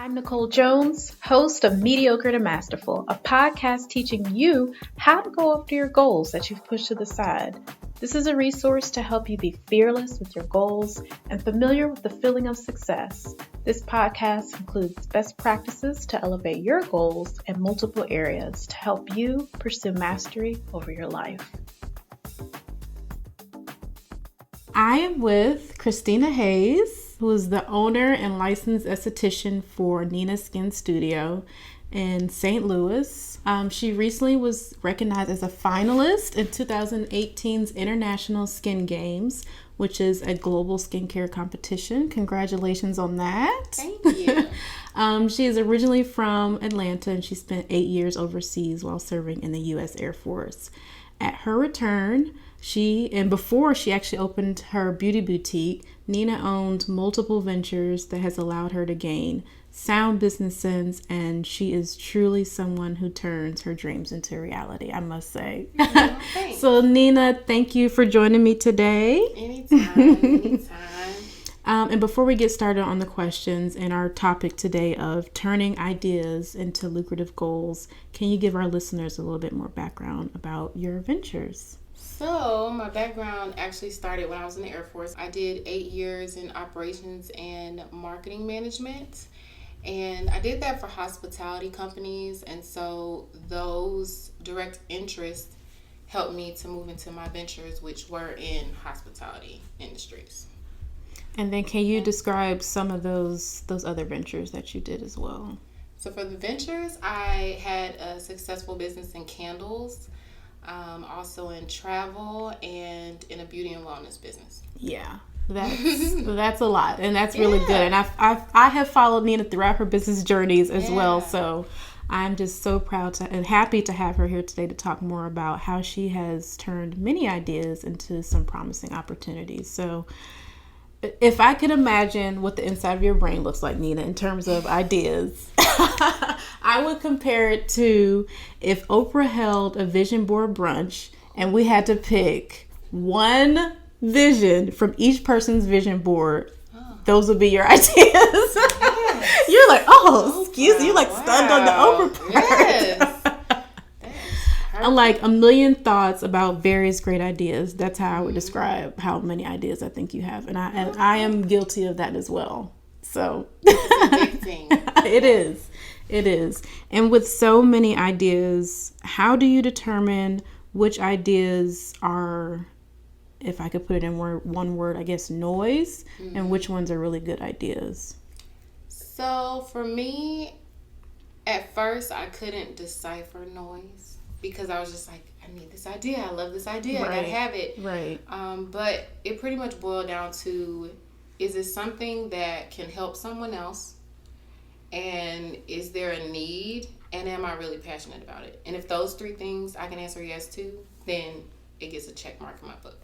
I'm Nicole Jones, host of Mediocre to Masterful, a podcast teaching you how to go after your goals that you've pushed to the side. This is a resource to help you be fearless with your goals and familiar with the feeling of success. This podcast includes best practices to elevate your goals in multiple areas to help you pursue mastery over your life. I am with Christina Hayes, who is the owner and licensed esthetician for Nina Skin Studio in St. Louis. She recently was recognized as a finalist in 2018's International Skin Games, which is a global skincare competition. Congratulations on that. Thank you. She is originally from Atlanta, and she spent 8 years overseas while serving in the U.S. Air Force. At her return, before she actually opened her beauty boutique, Nina owned multiple ventures that has allowed her to gain sound business sense, and she is truly someone who turns her dreams into reality, I must say. Thanks. So Nina, thank you for joining me today. Anytime. And before we get started on the questions and our topic today of turning ideas into lucrative goals, can you give our listeners a little bit more background about your ventures? So, my background actually started when I was in the Air Force. I did 8 years in operations and marketing management, and I did that for hospitality companies, and so those direct interests helped me to move into my ventures, which were in hospitality industries. And then can you describe some of those other ventures that you did as well? So for the ventures, I had a successful business in candles, also in travel, and in a beauty and wellness business. Yeah, that's a lot, and that's really good. And I have followed Nina throughout her business journeys as well, so I'm just so proud and happy to have her here today to talk more about how she has turned many ideas into some promising opportunities. So if I could imagine what the inside of your brain looks like, Nina, in terms of ideas, I would compare it to if Oprah held a vision board brunch and we had to pick one vision from each person's vision board. Those would be your ideas. Yes. You're like, excuse me, you like stunned on the Oprah part. Yes. Like a million thoughts about various great ideas. That's how I would describe how many ideas I think you have. And I am guilty of that as well. So It's addicting. It is. And with so many ideas, how do you determine which ideas are, if I could put it in one word, I guess, noise, and which ones are really good ideas? So for me, at first, I couldn't decipher noise because I was just like, I need this idea. I love this idea. Right. I gotta have it. Right. But it pretty much boiled down to, is it something that can help someone else? And is there a need? And am I really passionate about it? And if those three things I can answer yes to, then it gets a check mark in my book.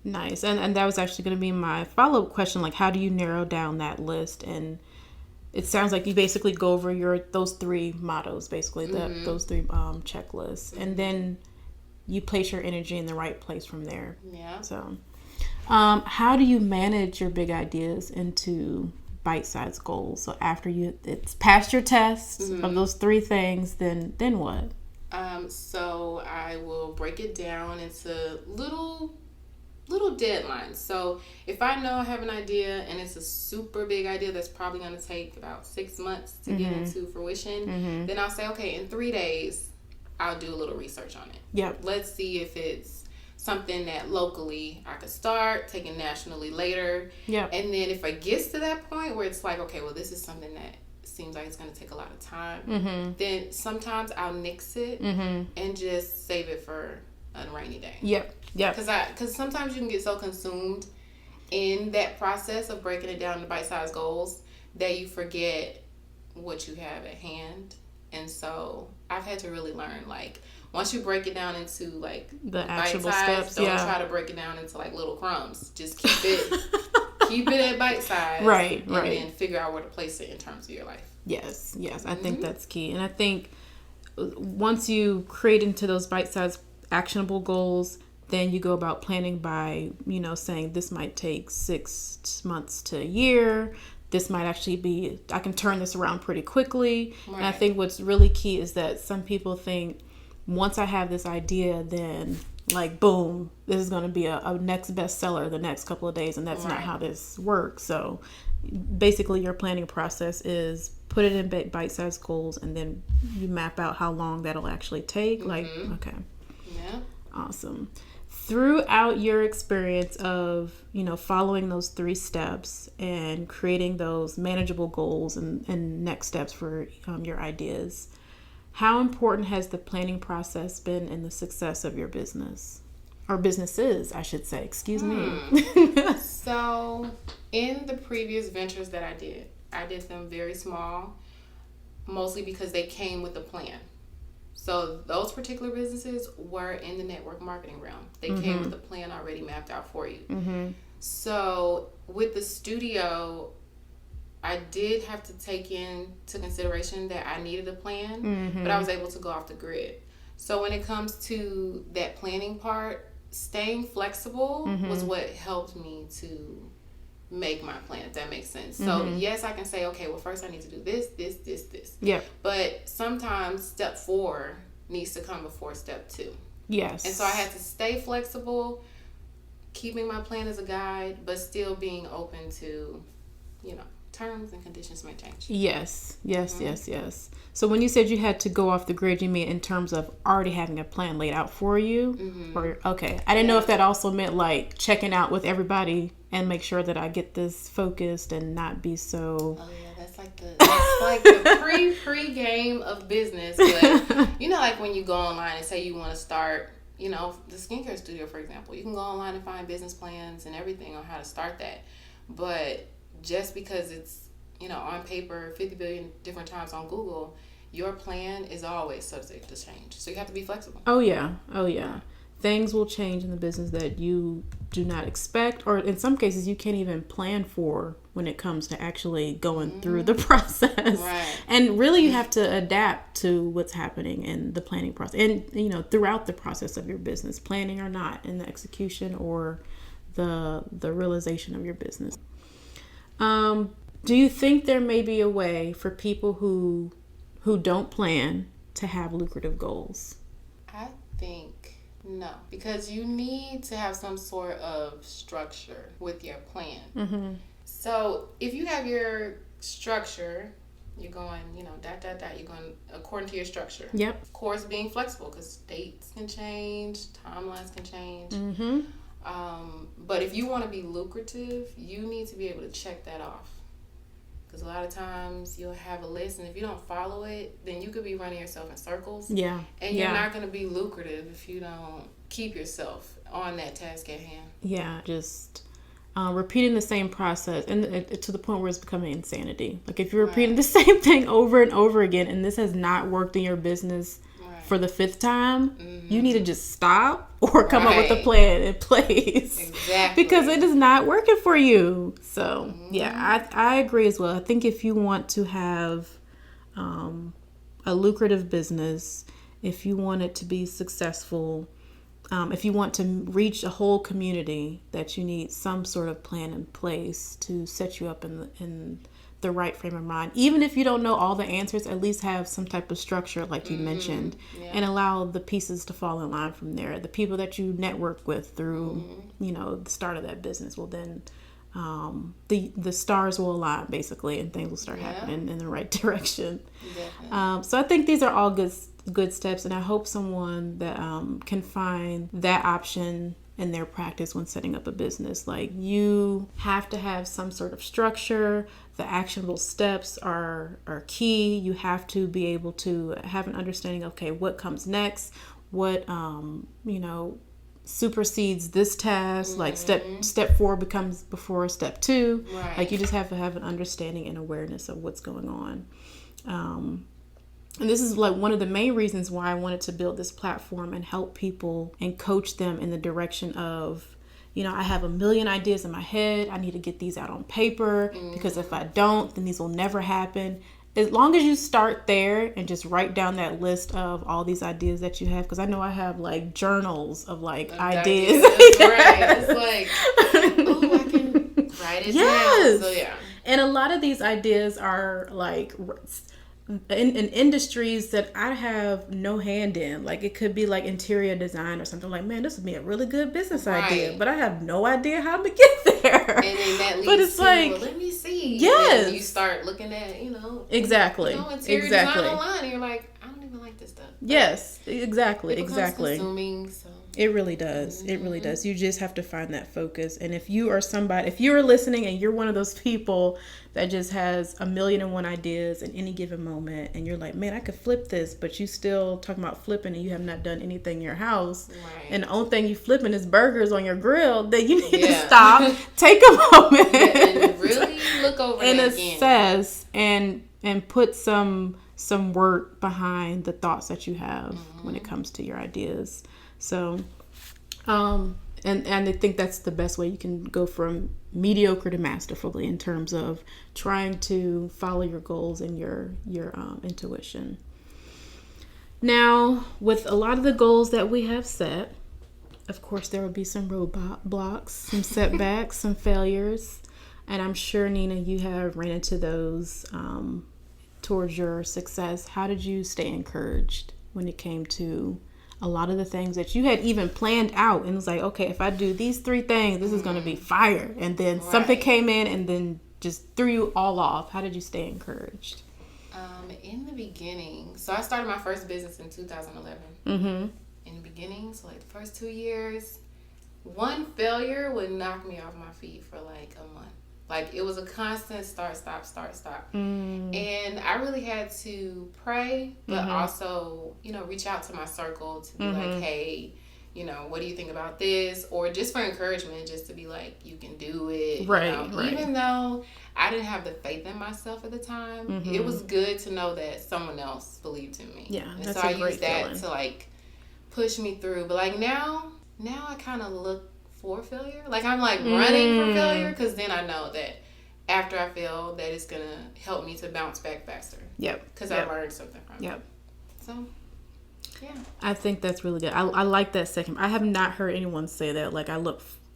Nice. And that was actually going to be my follow-up question. Like, how do you narrow down that list? And it sounds like you basically go over those three mottos, basically, those three checklists. And then you place your energy in the right place from there. Yeah. So how do you manage your big ideas into bite-sized goals? So after it's passed your test of those three things, then what? So I will break it down into little deadlines. So if I know I have an idea and it's a super big idea that's probably going to take about 6 months to get into fruition, then I'll say, okay, in 3 days, I'll do a little research on it. Yep. Let's see if it's something that locally I could start, taking nationally later. Yep. And then if it gets to that point where it's like, okay, well, this is something that seems like it's going to take a lot of time, then sometimes I'll nix it and just save it for a rainy day. Yep. Because sometimes you can get so consumed in that process of breaking it down into bite-sized goals that you forget what you have at hand. And so I've had to really learn, like, once you break it down into like the actionable steps, don't try to break it down into like little crumbs. Just keep it at bite size, right, and then figure out where to place it in terms of your life. Yes, I think that's key. And I think once you create into those bite-sized actionable goals, then you go about planning by, saying this might take 6 months to a year. this might actually be, I can turn this around pretty quickly. Right. And I think what's really key is that some people think once I have this idea, then like, boom, this is going to be a next bestseller the next couple of days. And that's not how this works. So basically your planning process is put it in bite-sized goals, and then you map out how long that'll actually take. Like, okay. Yeah. Awesome. Throughout your experience of, following those 3 steps and creating those manageable goals and next steps for your ideas, how important has the planning process been in the success of your business? Or businesses, I should say. Excuse me. So, in the previous ventures that I did them very small, mostly because they came with a plan. So those particular businesses were in the network marketing realm. They came with a plan already mapped out for you. So with the studio, I did have to take into consideration that I needed a plan, but I was able to go off the grid. So when it comes to that planning part, staying flexible was what helped me to make my plan, if that makes sense. So yes, I can say, okay, well, first I need to do this. Yeah. But sometimes step 4 needs to come before step 2. Yes. And so I had to stay flexible, keeping my plan as a guide, but still being open to, terms and conditions may change. Yes. So when you said you had to go off the grid, you mean in terms of already having a plan laid out for you? Or, okay. I didn't know if that also meant like checking out with everybody and make sure that I get this focused and not be so... Oh, yeah, that's like the pre-game of business. But, like when you go online and say you want to start, the skincare studio, for example, you can go online and find business plans and everything on how to start that. But just because it's, on paper 50 billion different times on Google, your plan is always subject to change. So you have to be flexible. Oh, yeah. Things will change in the business that you do not expect, or in some cases you can't even plan for when it comes to actually going through the process. Right. And really you have to adapt to what's happening in the planning process and, throughout the process of your business, planning or not, in the execution or the realization of your business. Do you think there may be a way for people who don't plan to have lucrative goals? I think no, because you need to have some sort of structure with your plan. So if you have your structure, you're going, dot, you're going according to your structure. Yep. Of course, being flexible because dates can change, timelines can change. But if you want to be lucrative, you need to be able to check that off. Because a lot of times you'll have a list, and if you don't follow it, then you could be running yourself in circles. Yeah. And you're not going to be lucrative if you don't keep yourself on that task at hand. Yeah, just repeating the same process, and to the point where it's becoming insanity. Like if you're repeating the same thing over and over again, and this has not worked in your business for the 5th time, you need to just stop or come up with a plan in place. Exactly. Because it is not working for you. So, yeah, I agree as well. I think if you want to have a lucrative business, if you want it to be successful, if you want to reach a whole community, that you need some sort of plan in place to set you up in the right frame of mind. Even if you don't know all the answers, at least have some type of structure like you mentioned, and allow the pieces to fall in line from there. The people that you network with through, the start of that business will then, the stars will align basically, and things will start happening in the right direction. So I think these are all good steps, and I hope someone that can find that option in their practice when setting up a business. Like, you have to have some sort of structure. The actionable steps are key. You have to be able to have an understanding of, okay, what comes next, what supersedes this task. Like step 4 becomes before step 2. Like, you just have to have an understanding and awareness of what's going on. And this is like one of the main reasons why I wanted to build this platform and help people and coach them in the direction of, I have a million ideas in my head. I need to get these out on paper, because if I don't, then these will never happen. As long as you start there and just write down that list of all these ideas that you have, because I know I have like journals of like ideas. Right. It's like, oh, I can write it down. So yeah. And a lot of these ideas are like in industries that I have no hand in. Like it could be like interior design or something. Like, man, this would be a really good business idea, but I have no idea how to get there. And then that leads but it's to, like, well, let me see. Yes. And you start looking at, you know, exactly. Interior design online, and you're like, I don't even like this stuff. But yes, exactly, it exactly. Consuming, so. It really does. It really does. You just have to find that focus. And if you are somebody, if you're listening and you're one of those people that just has 1,000,001 ideas in any given moment, and you're like, man, I could flip this, but you still talking about flipping and you have not done anything in your house. Right. And the only thing you flipping is burgers on your grill, then you need to stop, take a moment, and really look over and that assess and put some work behind the thoughts that you have when it comes to your ideas. So, and I think that's the best way you can go from mediocre to masterfully in terms of trying to follow your goals and your intuition. Now, with a lot of the goals that we have set, of course, there will be some roadblocks, some setbacks, some failures, and I'm sure, Nina, you have ran into those towards your success. How did you stay encouraged when it came to a lot of the things that you had even planned out and was like, okay, if I do these 3 things, this is going to be fire. And then something came in and then just threw you all off. How did you stay encouraged? In the beginning, so I started my first business in 2011. In the beginning, so like the first 2 years, one failure would knock me off my feet for like a month. Like it was a constant start, stop. And I really had to pray, but also, you know, reach out to my circle to be like, hey, you know, what do you think about this? Or just for encouragement, just to be like, you can do it. Right. Even though I didn't have the faith in myself at the time, it was good to know that someone else believed in me. Yeah, and that's so a I great used that feeling. to like push me through. But like now I kind of look for failure. Like I'm like running for failure, because then I know that after I fail, that it's going to help me to bounce back faster. Yep. Because I learned something from it. Yep. So, yeah. I think that's really good. I like that second. I have not heard anyone say that. Like I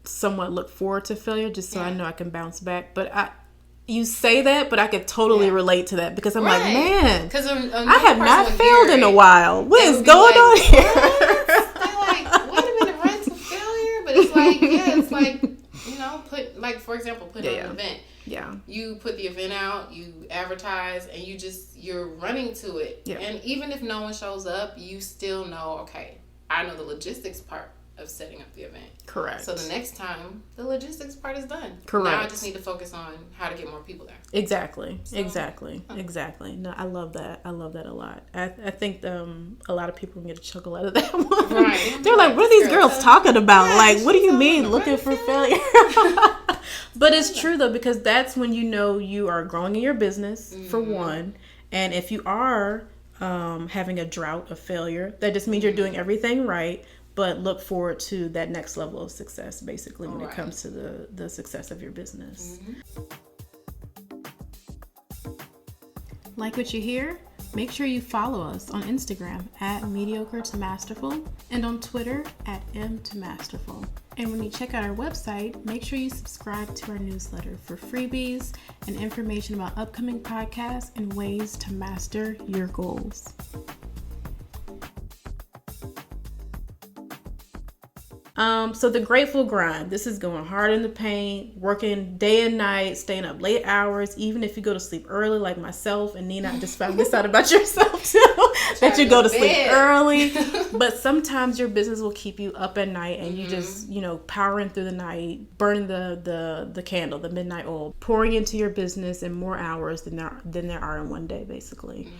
somewhat look forward to failure just so I know I can bounce back. But you say that, but I could totally relate to that, because I'm like, man, because I have not failed in a while. What is going on here? They're like, wait a minute, run to failure? But it's like, it's like, you know, for example, put on an event. Yeah. You put the event out, you advertise, and you're running to it. Yeah. And even if no one shows up, you still know, okay, I know the logistics part of setting up the event. Correct. So the next time, the logistics part is done. Correct. Now I just need to focus on how to get more people there. Exactly. No, I love that. I love that a lot. I think a lot of people get a chuckle out of that one. Right. They're like, what are these girls talking about? Yeah, like, what do you mean looking for failure? But it's true, though, because that's when you know you are growing in your business, for one. And if you are having a drought of failure, that just means you're doing everything right. But look forward to that next level of success, basically, when it comes to the success of your business. Like what you hear? Make sure you follow us on Instagram at Mediocre to Masterful and on Twitter at M2Masterful. And when you check out our website, make sure you subscribe to our newsletter for freebies and information about upcoming podcasts and ways to master your goals. So the grateful grind, this is going hard in the paint, working day and night, staying up late hours, even if you go to sleep early like myself. And Nina, I just found this out about yourself too, that you go to sleep early. But sometimes your business will keep you up at night and you just, powering through the night, burning the candle, the midnight oil, pouring into your business in more hours than there are in one day, basically.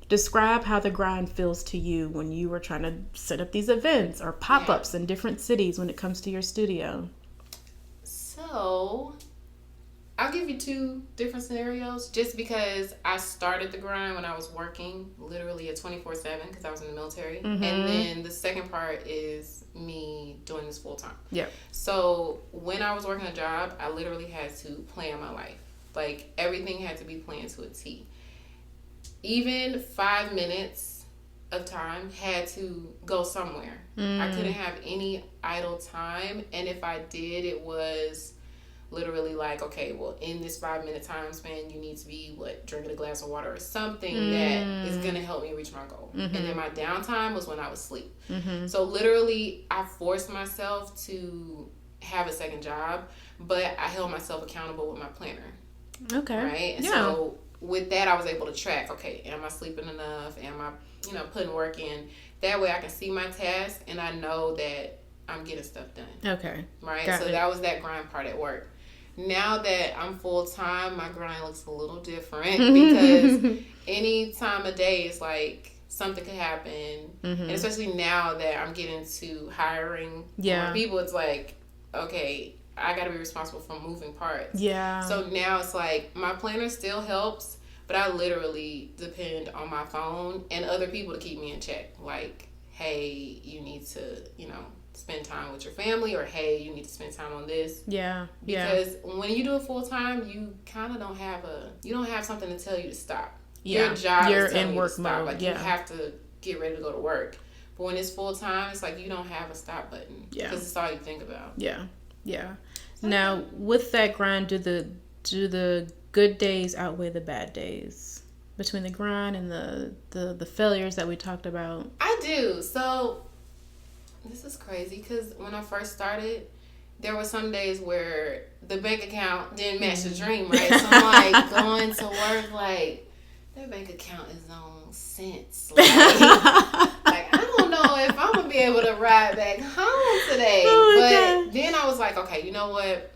Describe how the grind feels to you when you were trying to set up these events or pop-ups in different cities when it comes to your studio. So, I'll give you 2 different scenarios, just because I started the grind when I was working literally at 24/7 because I was in the military. And then the second part is me doing this full time. Yeah. So, when I was working a job, I literally had to plan my life. Like, everything had to be planned to a T. Even 5 minutes of time had to go somewhere. I couldn't have any idle time. And if I did, it was literally like, okay, well, in this 5-minute time span, you need to be drinking a glass of water or something that is going to help me reach my goal. And then my downtime was when I was asleep. So literally I forced myself to have a second job, but I held myself accountable with my planner. Okay. Right. And so with that, I was able to track, okay, am I sleeping enough? Am I, putting work in? That way I can see my task and I know that I'm getting stuff done. Okay. Right. So that was that grind part at work. Now that I'm full time, my grind looks a little different because any time of day is like something could happen. And especially now that I'm getting to hiring more people, it's like, okay, I got to be responsible for moving parts. Yeah. So now it's like my planner still helps, but I literally depend on my phone and other people to keep me in check. Like, hey, you need to, spend time with your family, or hey, you need to spend time on this. Yeah. Because when you do it full time, you kind of don't have something to tell you to stop. Yeah. Your job is telling you to stop. Like you have to get ready to go to work. But when it's full time, it's like you don't have a stop button. Yeah. Because it's all you think about. Yeah. Yeah. Now, with that grind, do the good days outweigh the bad days between the grind and the failures that we talked about? I do. So this is crazy because when I first started, there were some days where the bank account didn't match the dream, right? So I'm like going to work like that bank account is on cents. Like I don't know if I'm gonna be able to ride back home today. But then I was like, okay, you know what?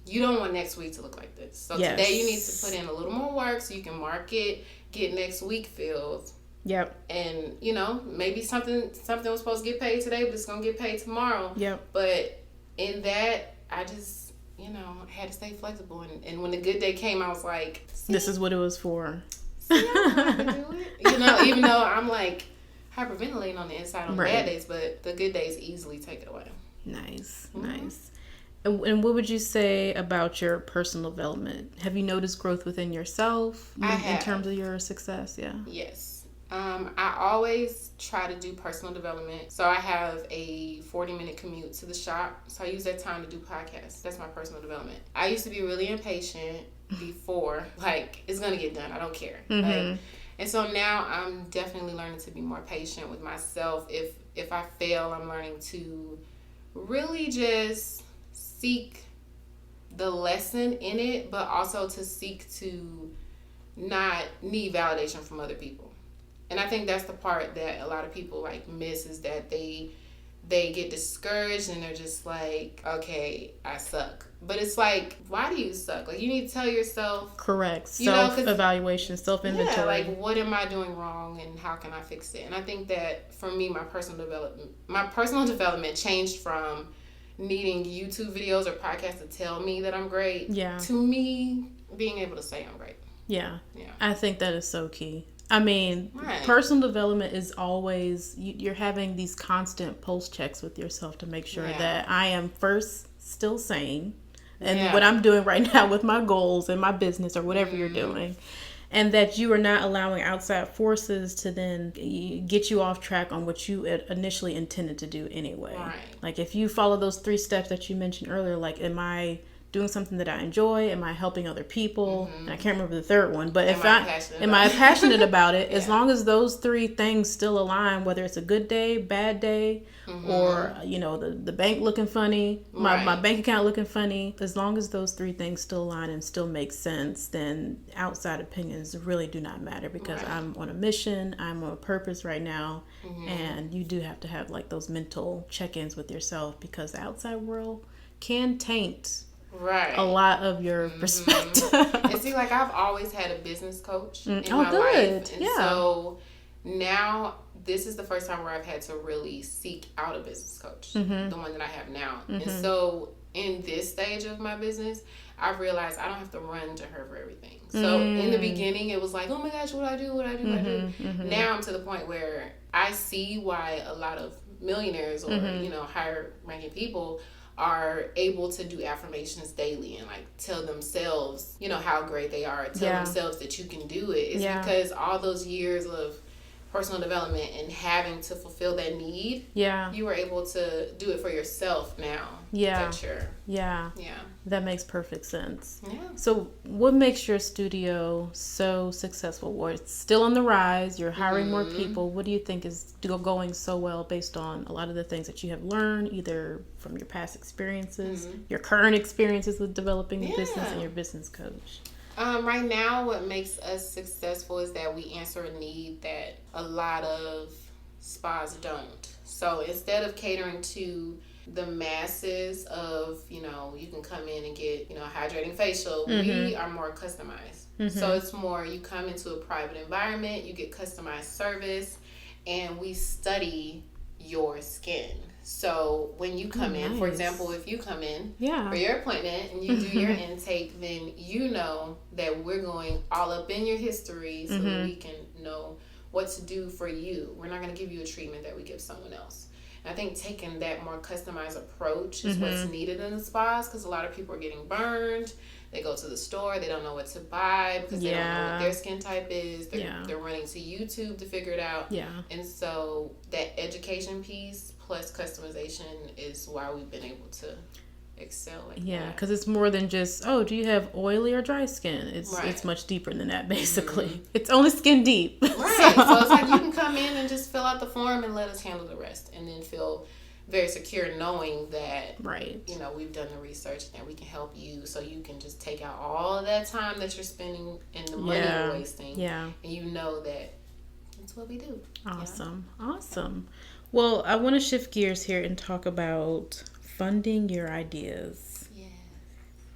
You don't want next week to look like this. So today you need to put in a little more work so you can market, get next week filled. Yep. And, maybe something was supposed to get paid today, but it's going to get paid tomorrow. Yep. But in that, I just, had to stay flexible. And when the good day came, I was like, this is what it was for. See, I know how to do it. Even though I'm like hyperventilating on the inside on bad days, but the good days easily take it away. Nice. Nice. And what would you say about your personal development? Have you noticed growth within yourself in terms of your success? Yeah. Yes. I always try to do personal development. So I have a 40-minute commute to the shop. So I use that time to do podcasts. That's my personal development. I used to be really impatient before. Like, it's going to get done. I don't care. And so now I'm definitely learning to be more patient with myself. If I fail, I'm learning to really just seek the lesson in it, but also to seek to not need validation from other people. And I think that's the part that a lot of people miss, is that they get discouraged and they're just like, okay, I suck. But it's like, why do you suck? Like, you need to tell yourself. Correct. Self-evaluation, self-inventory. Yeah, like, what am I doing wrong and how can I fix it? And I think that for me, my personal development changed from needing YouTube videos or podcasts to tell me that I'm great to me being able to say I'm great. Yeah. I think that is so key. I mean, personal development is always, you're having these constant pulse checks with yourself to make sure that I am first still sane and what I'm doing right now with my goals and my business or whatever you're doing. And that you are not allowing outside forces to then get you off track on what you initially intended to do anyway. Right. Like if you follow those 3 steps that you mentioned earlier, like, am I doing something that I enjoy? Am I helping other people? And I can't remember the third one, but am I passionate about it? As long as those 3 things still align, whether it's a good day, bad day, or the bank looking funny, my bank account looking funny, as long as those 3 things still align and still make sense, then outside opinions really do not matter, because I'm on a mission, I'm on a purpose right now, and you do have to have those mental check-ins with yourself, because the outside world can taint a lot of your perspective. And see, I've always had a business coach in my life. And so now this is the first time where I've had to really seek out a business coach, the one that I have now. And so in this stage of my business, I've realized I don't have to run to her for everything. So in the beginning, it was like, oh my gosh, what do I do? Now I'm to the point where I see why a lot of millionaires or, higher ranking people are able to do affirmations daily and tell themselves, how great they are, tell themselves that you can do it. It's because all those years of personal development and having to fulfill that need, you were able to do it for yourself now. Yeah. That makes perfect sense. Yeah. So what makes your studio so successful? Well, it's still on the rise. You're hiring more people. What do you think is going so well based on a lot of the things that you have learned, either from your past experiences, your current experiences with developing the business, and your business coach? Right now, what makes us successful is that we answer a need that a lot of spas don't. So instead of catering to the masses of, you can come in and get, a hydrating facial, we are more customized. So it's more, you come into a private environment, you get customized service, and we study your skin. So when you come in, for example, if you come in for your appointment and you do your intake, then you know that we're going all up in your history so that we can know what to do for you. We're not going to give you a treatment that we give someone else. And I think taking that more customized approach is what's needed in the spas, because a lot of people are getting burned. They go to the store, they don't know what to buy because they don't know what their skin type is. They're running to YouTube to figure it out. And so that education piece plus customization is why we've been able to excel like that. Because it's more than just, do you have oily or dry skin? It's much deeper than that, basically. It's only skin deep. So it's like you can come in and just fill out the form and let us handle the rest, and then feel very secure knowing that we've done the research and we can help you, so you can just take out all of that time that you're spending and the money you're wasting, and you know that that's what we do. Awesome. Well, I want to shift gears here and talk about funding your ideas.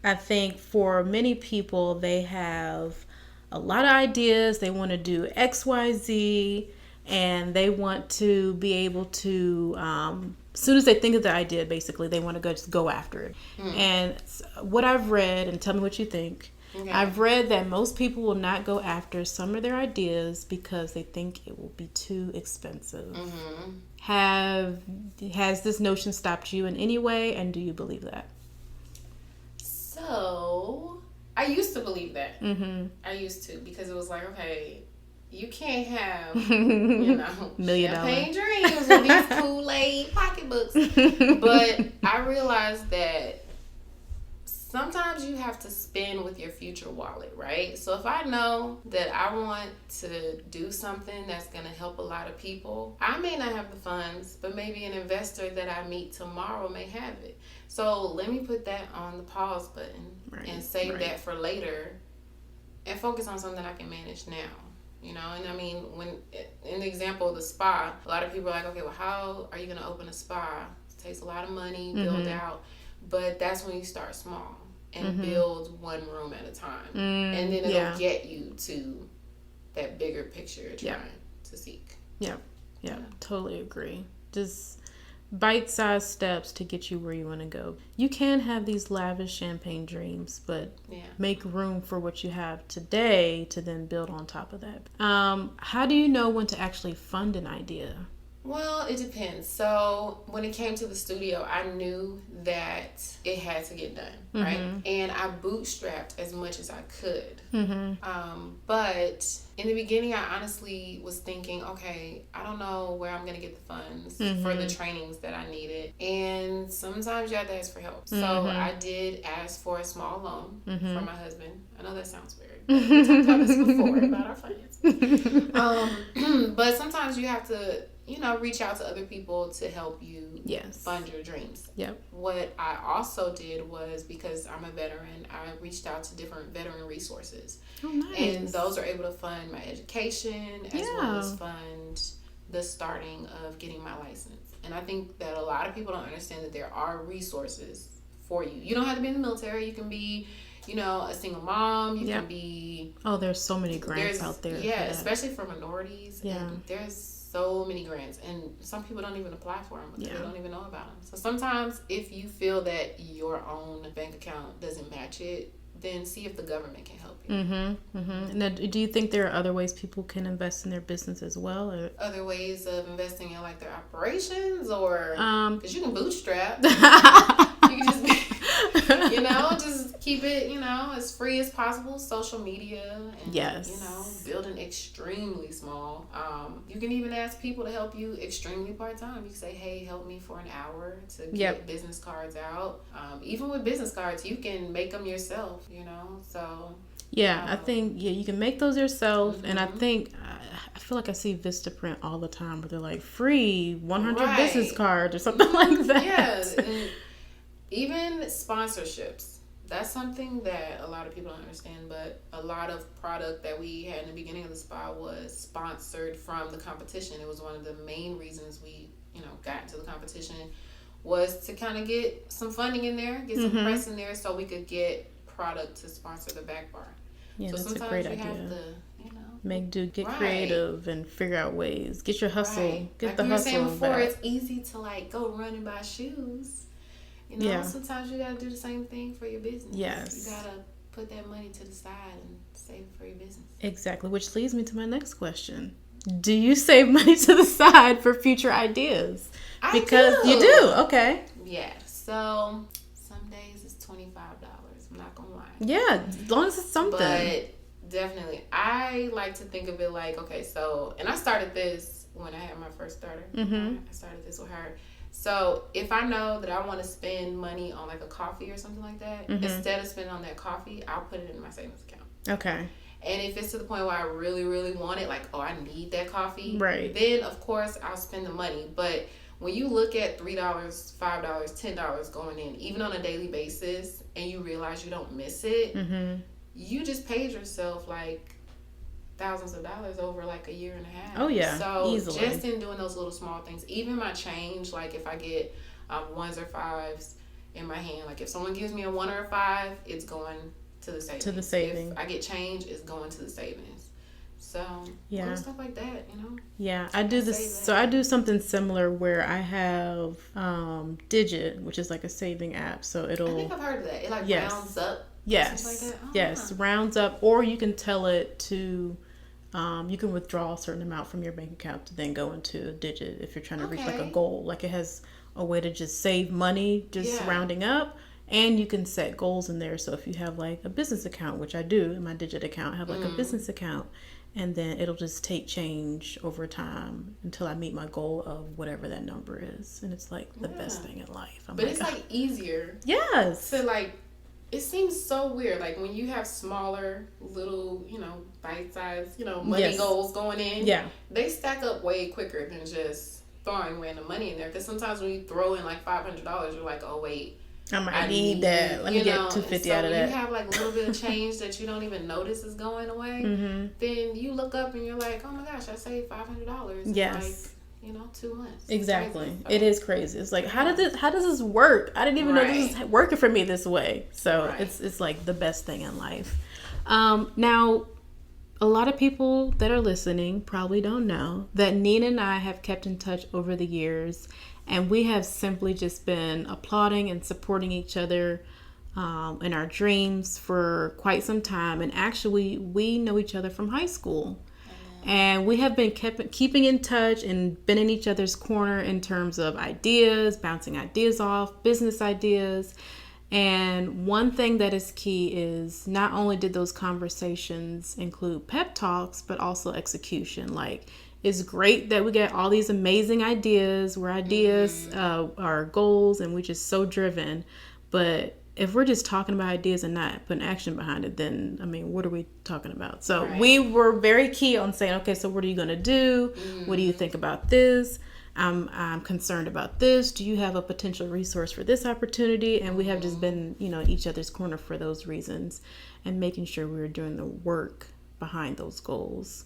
I think for many people, they have a lot of ideas. They want to do XYZ, and they want to be able to, as soon as they think of the idea, basically, they want to just go after it. And what I've read, and tell me what you think, I've read that most people will not go after some of their ideas because they think it will be too expensive. Has this notion stopped you in any way, and do you believe that? So, I used to believe that. I used to, because it was like, okay, you can't have, champagne dreams with these Kool-Aid pocketbooks. But I realized that sometimes you have to spend with your future wallet, right? So if I know that I want to do something that's going to help a lot of people, I may not have the funds, but maybe an investor that I meet tomorrow may have it. So let me put that on the pause button and save that for later and focus on something I can manage now. And I mean, when in the example of the spa, a lot of people are like, okay, well, how are you going to open a spa? It takes a lot of money, build out. But that's when you start small and build one room at a time. And then it'll get you to that bigger picture you're trying to seek. Totally agree. Just bite-sized steps to get you where you want to go. You can have these lavish champagne dreams, but make room for what you have today to then build on top of that. How do you know when to actually fund an idea? Well, it depends. So when it came to the studio, I knew that it had to get done, right? And I bootstrapped as much as I could. But in the beginning, I honestly was thinking, okay, I don't know where I'm going to get the funds for the trainings that I needed. And sometimes you have to ask for help. So I did ask for a small loan from my husband. I know that sounds weird, but we talked about this before about our finances. But sometimes you have to reach out to other people to help you fund your dreams. What I also did was, because I'm a veteran, I reached out to different veteran resources. And those are able to fund my education as well as fund the starting of getting my license. And I think that a lot of people don't understand that there are resources for you. You don't have to be in the military. You can be a single mom. You can be... Oh, there's so many grants out there. Yeah, especially for minorities. And there's so many grants, and some people don't even apply for them because they don't even know about them. So sometimes if you feel that your own bank account doesn't match it, then see if the government can help you. Now, do you think there are other ways people can invest in their business as well? Or other ways of investing in their operations, or because you can bootstrap. You can just Just keep it, as free as possible. Social media. And, yes. Building extremely small. You can even ask people to help you extremely part-time. You can say, hey, help me for an hour to get business cards out. Even with business cards, you can make them yourself, so... Yeah, I think, you can make those yourself. Mm-hmm. And I think, I feel like I see Vistaprint all the time where they're like, free 100 business cards or something like that. Yeah, and even sponsorships. That's something that a lot of people don't understand, but a lot of product that we had in the beginning of the spa was sponsored from the competition. It was one of the main reasons we, got into the competition, was to kind of get some funding in there, get some press in there so we could get product to sponsor the back bar. Yeah, so that's sometimes a great you idea. have to, get creative and figure out ways. Get your hustle. Get the hustle. Like you were saying before, it's easy to go run and buy shoes. Sometimes you gotta do the same thing for your business. Yes. You gotta put that money to the side and save it for your business. Exactly, which leads me to my next question. Do you save money to the side for future ideas? Because you do. Okay. Yeah. So some days it's $25. I'm not gonna lie. Yeah, as long as it's something. But definitely, I like to think of it like, okay, so, and I started this when I had my first starter. I started this with her. So if I know that I want to spend money on like a coffee or something like that, instead of spending on that coffee, I'll put it in my savings account. Okay. And if it's to the point where I really, really want it, like, I need that coffee, right? Then of course I'll spend the money. But when you look at $3, $5, $10 going in, even on a daily basis, and you realize you don't miss it, you just paid yourself like thousands of dollars over like a year and a half. Oh yeah, so easily. Just in doing those little small things, even my change, like if I get ones or fives in my hand, like if someone gives me a 1 or a 5, it's going to the savings. To the savings. If I get change, it's going to the savings. So little stuff like that, Yeah, I do this. So I do something similar where I have Digit, which is like a saving app. So it'll. I think I've heard of that. It rounds up. Yes. Like that? Oh, yes, rounds up, or you can tell it to. You can withdraw a certain amount from your bank account to then go into Digit if you're trying to reach like a goal. Like it has a way to just save money, just rounding up. And you can set goals in there. So if you have like a business account, which I do in my Digit account, I have like a business account. And then it'll just take change over time until I meet my goal of whatever that number is. And it's like the best thing in life. But it's like easier. Yes. To like, it seems so weird. Like when you have smaller, little, bite-sized, money goals going in. Yeah. They stack up way quicker than just throwing random money in there. Because sometimes when you throw in like $500, you're like, oh, wait. I might need that. Let me get $250 out of that. So you have like a little bit of change that you don't even notice is going away. Then you look up and you're like, oh my gosh, I saved $500. Yes. Like, 2 months. Exactly. It is crazy. It's like, how does this work? I didn't even know this was working for me this way. So it's like the best thing in life. Now, a lot of people that are listening probably don't know that Nina and I have kept in touch over the years. And we have simply just been applauding and supporting each other in our dreams for quite some time. And actually, we know each other from high school. And we have been keeping in touch and been in each other's corner in terms of ideas, bouncing ideas off, business ideas. And one thing that is key is not only did those conversations include pep talks, but also execution. Like, it's great that we get all these amazing ideas. We're ideas, our goals, and we're just so driven. But if we're just talking about ideas and not putting action behind it, then, I mean, what are we talking about? So we were very key on saying, okay, so what are you going to do? What do you think about this? I'm concerned about this. Do you have a potential resource for this opportunity? And we have just been, in each other's corner for those reasons and making sure we were doing the work behind those goals.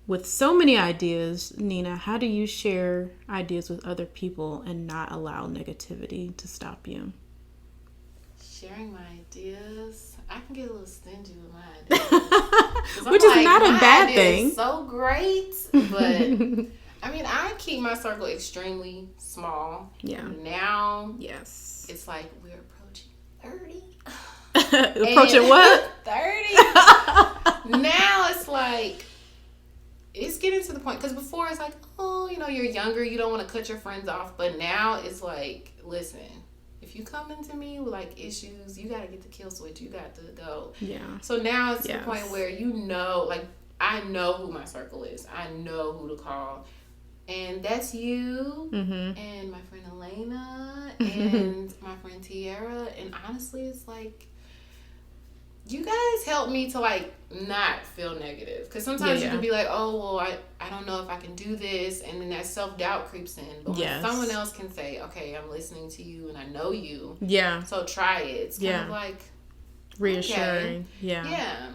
With so many ideas, Nina, how do you share ideas with other people and not allow negativity to stop you? Sharing my ideas, I can get a little stingy with my ideas. Which is not a bad thing. So great, but I mean, I keep my circle extremely small. Yeah. Now, it's like we're approaching 30. Approaching what? 30. Now it's like, it's getting to the point, because before it's like, oh, you're younger, you don't want to cut your friends off. But now it's like, listen, if you come into me with like issues, you got to get the kill switch. You got to go. Yeah. So now it's to the point where like I know who my circle is. I know who to call. And that's you and my friend Elena and my friend Tiara. And honestly, it's like, you guys help me to like not feel negative. Because sometimes you can be like, oh, well, I don't know if I can do this. And then that self-doubt creeps in. But when someone else can say, okay, I'm listening to you and I know you. Yeah. So try it. It's kind of like reassuring. Okay. Yeah.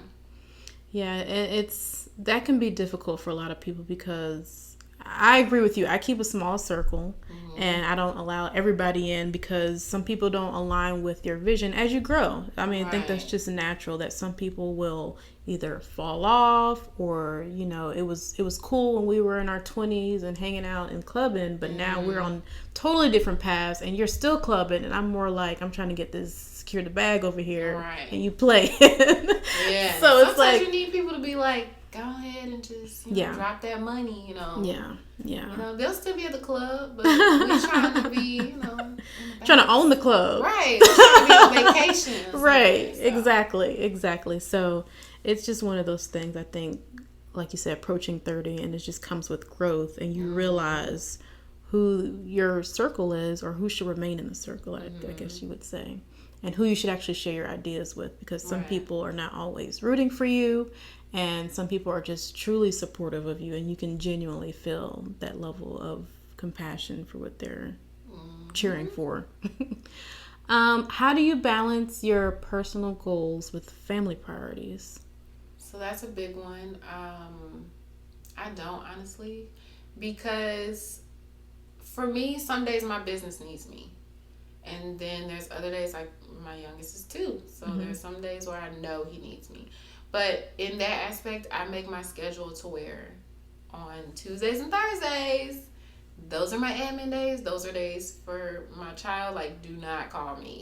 Yeah, it's that can be difficult for a lot of people because I agree with you. I keep a small circle and I don't allow everybody in because some people don't align with your vision as you grow. I mean, I think that's just natural that some people will either fall off or, you know, it was cool when we were in our 20s and hanging out and clubbing, but now we're on totally different paths and you're still clubbing and I'm more like, I'm trying to get this secure the bag over here and you play. So it's sometimes like you need people to be like, go ahead and just drop that money, you know. Yeah. You know, they'll still be at the club, but we're trying to be, you know, trying to own the club. Right. We're trying to be on vacation. Right. So. Exactly. So it's just one of those things, I think, like you said, approaching 30 and it just comes with growth and you realize who your circle is or who should remain in the circle, I guess you would say. And who you should actually share your ideas with because some people are not always rooting for you and some people are just truly supportive of you and you can genuinely feel that level of compassion for what they're cheering for. How do you balance your personal goals with family priorities? So that's a big one. I don't, honestly, because for me, some days my business needs me. And then there's other days, like my youngest is 2. So there's some days where I know he needs me. But in that aspect, I make my schedule to where on Tuesdays and Thursdays, those are my admin days. Those are days for my child. Like, do not call me.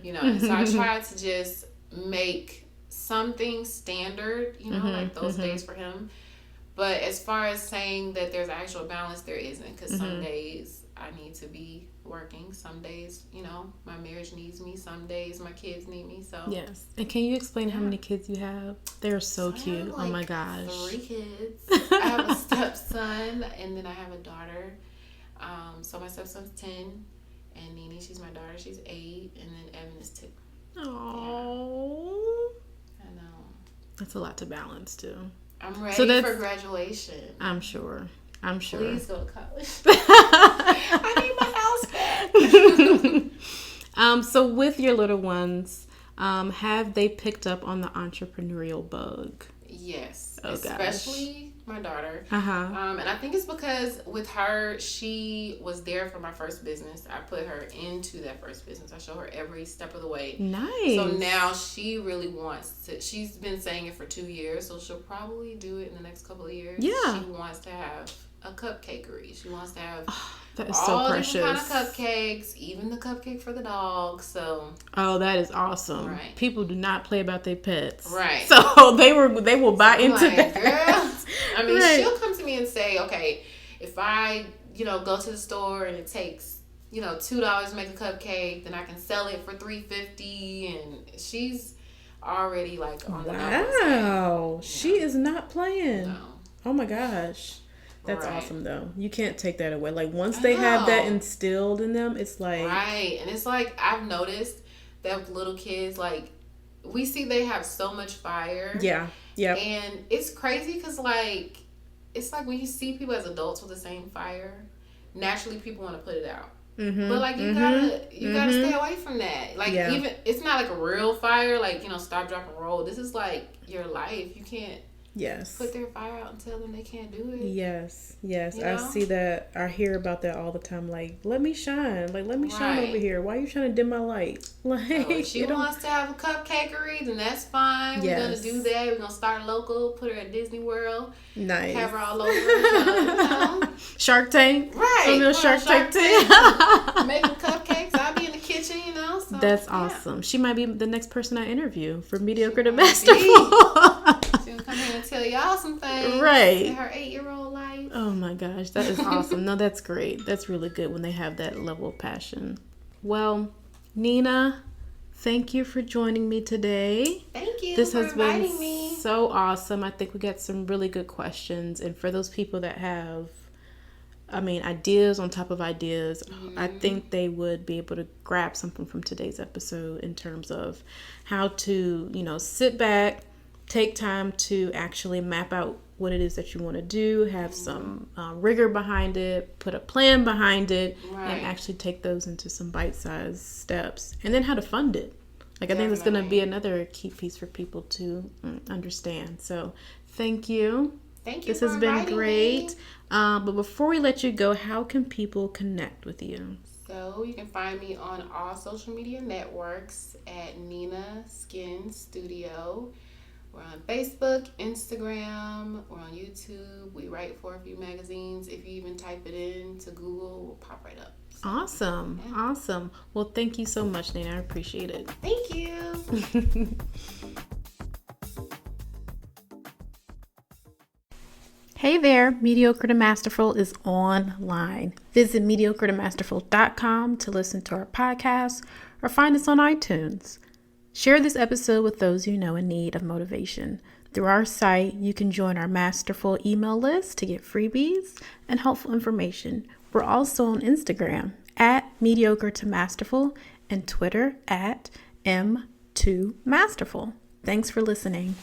You know, and so I try to just make something standard, you know, like those days for him. But as far as saying that there's actual balance, there isn't. Because some days I need to be working. Some days, you know, my marriage needs me. Some days my kids need me. So yes. And can you explain how many kids you have? They're so cute. Oh my gosh. 3 kids. I have a stepson and then I have a daughter. So my stepson's 10 and Nene, she's my daughter, she's 8, and then Evan is 2. Oh. I know. That's a lot to balance too. I'm ready for graduation. I'm sure. Please go to college. I need my house back. So with your little ones, have they picked up on the entrepreneurial bug? Yes. Especially my daughter. And I think it's because with her, she was there for my first business. I put her into that first business. I show her every step of the way. Nice. So now she really wants to, she's been saying it for 2 years, so she'll probably do it in the next couple of years. Yeah. She wants to have a cupcakery. She wants to have that is all so precious. Different kind of cupcakes, even the cupcake for the dog. So that is awesome. Right. People do not play about their pets. Right. So they will buy into that. Girl, I mean, she'll come to me and say, okay, if I, go to the store and it takes, $2 to make a cupcake, then I can sell it for $3.50, and she's already like on the numbers. Wow, she is not playing. No. Oh my gosh. That's awesome, though. You can't take that away. Like, once they have that instilled in them, it's like... Right. And it's like, I've noticed that with little kids, like, we see they have so much fire. Yeah. Yeah. And it's crazy because, like, it's like when you see people as adults with the same fire, naturally people want to put it out. Mm-hmm. But, like, you gotta stay away from that. Like, even... It's not like a real fire, like, stop, drop, and roll. This is, like, your life. You can't... Yes. Put their fire out and tell them they can't do it. Yes. I see that. I hear about that all the time. Like, let me shine. Like, let me shine over here. Why are you trying to dim my light? Like, if she wants to have a cupcakery, then that's fine. Yes. We're going to do that. We're going to start local, put her at Disney World. Nice. Have her all over. Shark Tank. Right. Shark Tank too. Making cupcakes. I'll be in the kitchen, So, that's awesome. She might be the next person I interview for Mediocre to Masterful. She'll come here and tell y'all some things. Right. In her 8-year-old life. Oh my gosh, that is awesome. No, that's great. That's really good when they have that level of passion. Well, Nina, thank you for joining me today. Thank you This for has been inviting me. so awesome. I think we got some really good questions. And for those people that have, ideas on top of ideas, I think they would be able to grab something from today's episode in terms of how to, sit back, take time to actually map out what it is that you want to do, have some rigor behind it, put a plan behind it, and actually take those into some bite-sized steps. And then how to fund it. I think that's going to be another key piece for people to understand. So thank you. Thank you. This has been great. But before we let you go, how can people connect with you? So you can find me on all social media networks at Nina Skin Studio. We're on Facebook, Instagram, we're on YouTube. We write for a few magazines. If you even type it in to Google, we'll pop right up. So, awesome. Yeah. Awesome. Well, thank you so much, Nina. I appreciate it. Thank you. Hey there, Mediocre to Masterful is online. Visit mediocretomasterful.com to listen to our podcast or find us on iTunes. Share this episode with those you know in need of motivation. Through our site, you can join our Masterful email list to get freebies and helpful information. We're also on Instagram at Mediocre to Masterful and Twitter at M2Masterful. Thanks for listening.